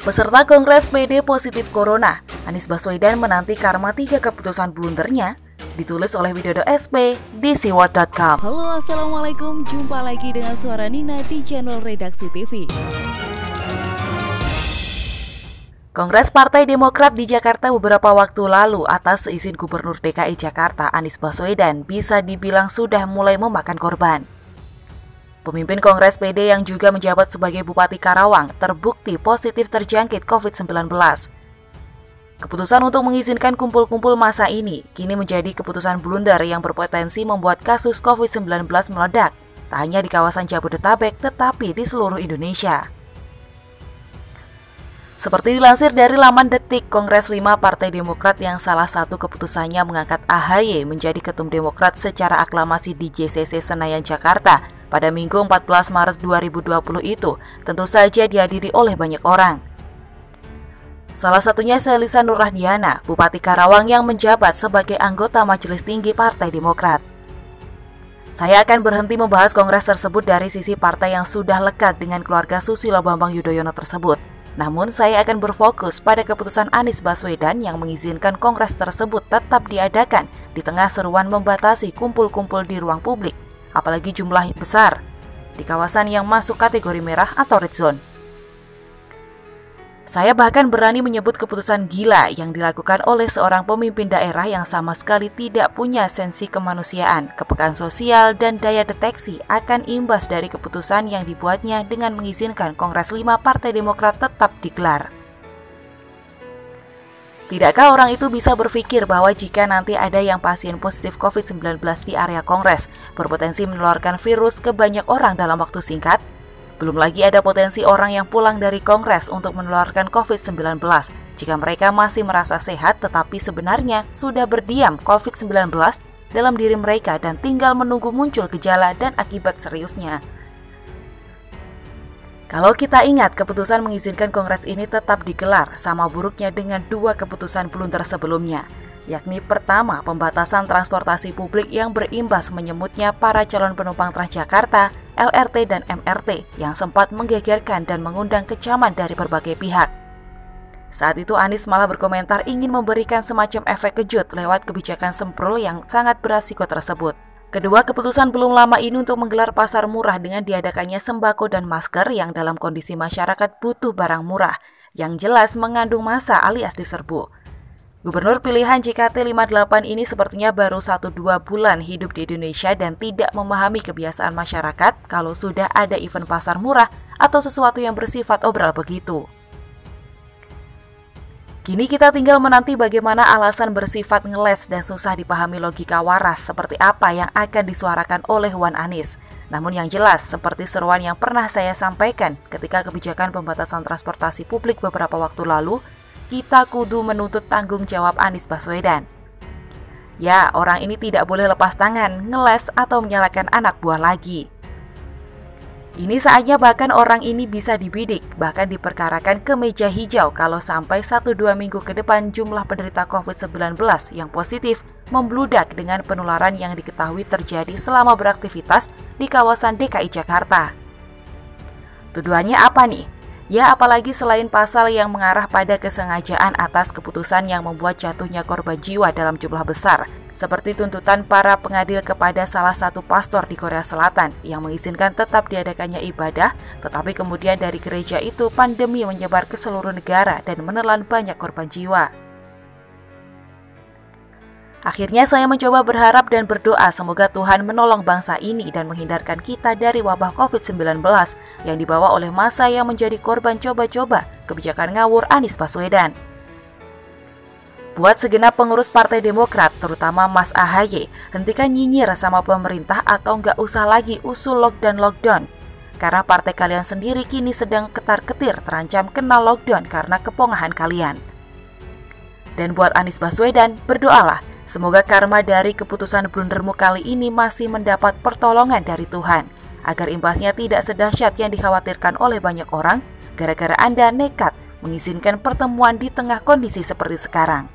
Peserta Kongres PD positif Corona, Anies Baswedan menanti karma 3 keputusan blundernya, ditulis oleh Widodo SP di siward.com. Halo, assalamualaikum. Jumpa lagi dengan suara Nina di channel Redaksi TV. Kongres Partai Demokrat di Jakarta beberapa waktu lalu atas izin Gubernur DKI Jakarta Anies Baswedan bisa dibilang sudah mulai memakan korban. Pemimpin Kongres PD yang juga menjabat sebagai Bupati Karawang terbukti positif terjangkit COVID-19. Keputusan untuk mengizinkan kumpul-kumpul massa ini kini menjadi keputusan blunder yang berpotensi membuat kasus COVID-19 meledak, tak hanya di kawasan Jabodetabek tetapi di seluruh Indonesia. Seperti dilansir dari laman Detik, Kongres 5 Partai Demokrat yang salah satu keputusannya mengangkat AHY menjadi Ketum Demokrat secara aklamasi di JCC Senayan, Jakarta pada Minggu 14 Maret 2020 itu tentu saja dihadiri oleh banyak orang. Salah satunya Selisa Nurrahdiana, Bupati Karawang yang menjabat sebagai anggota Majelis Tinggi Partai Demokrat. Saya akan berhenti membahas kongres tersebut dari sisi partai yang sudah lekat dengan keluarga Susilo Bambang Yudhoyono tersebut. Namun saya akan berfokus pada keputusan Anies Baswedan yang mengizinkan kongres tersebut tetap diadakan di tengah seruan membatasi kumpul-kumpul di ruang publik, apalagi jumlah besar, di kawasan yang masuk kategori merah atau red zone. Saya bahkan berani menyebut keputusan gila yang dilakukan oleh seorang pemimpin daerah yang sama sekali tidak punya sensi kemanusiaan, kepekaan sosial, dan daya deteksi akan imbas dari keputusan yang dibuatnya dengan mengizinkan Kongres 5 Partai Demokrat tetap digelar. Tidakkah orang itu bisa berpikir bahwa jika nanti ada yang pasien positif COVID-19 di area Kongres, berpotensi menularkan virus ke banyak orang dalam waktu singkat? Belum lagi ada potensi orang yang pulang dari Kongres untuk menularkan COVID-19 jika mereka masih merasa sehat tetapi sebenarnya sudah berdiam COVID-19 dalam diri mereka dan tinggal menunggu muncul gejala dan akibat seriusnya. Kalau kita ingat, keputusan mengizinkan kongres ini tetap digelar sama buruknya dengan 2 keputusan blunder sebelumnya, yakni pertama, pembatasan transportasi publik yang berimbas menyemutnya para calon penumpang Transjakarta, LRT dan MRT yang sempat menggegerkan dan mengundang kecaman dari berbagai pihak. Saat itu Anies malah berkomentar ingin memberikan semacam efek kejut lewat kebijakan semprul yang sangat beresiko tersebut. Kedua, keputusan belum lama ini untuk menggelar pasar murah dengan diadakannya sembako dan masker yang dalam kondisi masyarakat butuh barang murah, yang jelas mengandung massa alias diserbu. Gubernur pilihan JKT 58 ini sepertinya baru 1-2 bulan hidup di Indonesia dan tidak memahami kebiasaan masyarakat kalau sudah ada event pasar murah atau sesuatu yang bersifat obral begitu. Kini kita tinggal menanti bagaimana alasan bersifat ngeles dan susah dipahami logika waras seperti apa yang akan disuarakan oleh Wan Anies. Namun yang jelas, seperti seruan yang pernah saya sampaikan ketika kebijakan pembatasan transportasi publik beberapa waktu lalu, kita kudu menuntut tanggung jawab Anies Baswedan. Ya, orang ini tidak boleh lepas tangan, ngeles atau menyalahkan anak buah lagi. Ini saatnya bahkan orang ini bisa dibidik, bahkan diperkarakan ke meja hijau kalau sampai 1-2 minggu ke depan jumlah penderita COVID-19 yang positif membludak dengan penularan yang diketahui terjadi selama beraktivitas di kawasan DKI Jakarta. Tuduhannya apa nih? Ya, apalagi selain pasal yang mengarah pada kesengajaan atas keputusan yang membuat jatuhnya korban jiwa dalam jumlah besar, seperti tuntutan para pengadil kepada salah satu pastor di Korea Selatan yang mengizinkan tetap diadakannya ibadah, tetapi kemudian dari gereja itu pandemi menyebar ke seluruh negara dan menelan banyak korban jiwa. Akhirnya saya mencoba berharap dan berdoa semoga Tuhan menolong bangsa ini dan menghindarkan kita dari wabah COVID-19 yang dibawa oleh massa yang menjadi korban coba-coba kebijakan ngawur Anies Baswedan. Buat segenap pengurus Partai Demokrat, terutama Mas AHY, hentikan nyinyir sama pemerintah atau nggak usah lagi usul lockdown. Karena partai kalian sendiri kini sedang ketar-ketir terancam kena lockdown karena kepongahan kalian. Dan buat Anies Baswedan, berdoalah. Semoga karma dari keputusan blundermu kali ini masih mendapat pertolongan dari Tuhan, agar imbasnya tidak sedahsyat yang dikhawatirkan oleh banyak orang gara-gara Anda nekat mengizinkan pertemuan di tengah kondisi seperti sekarang.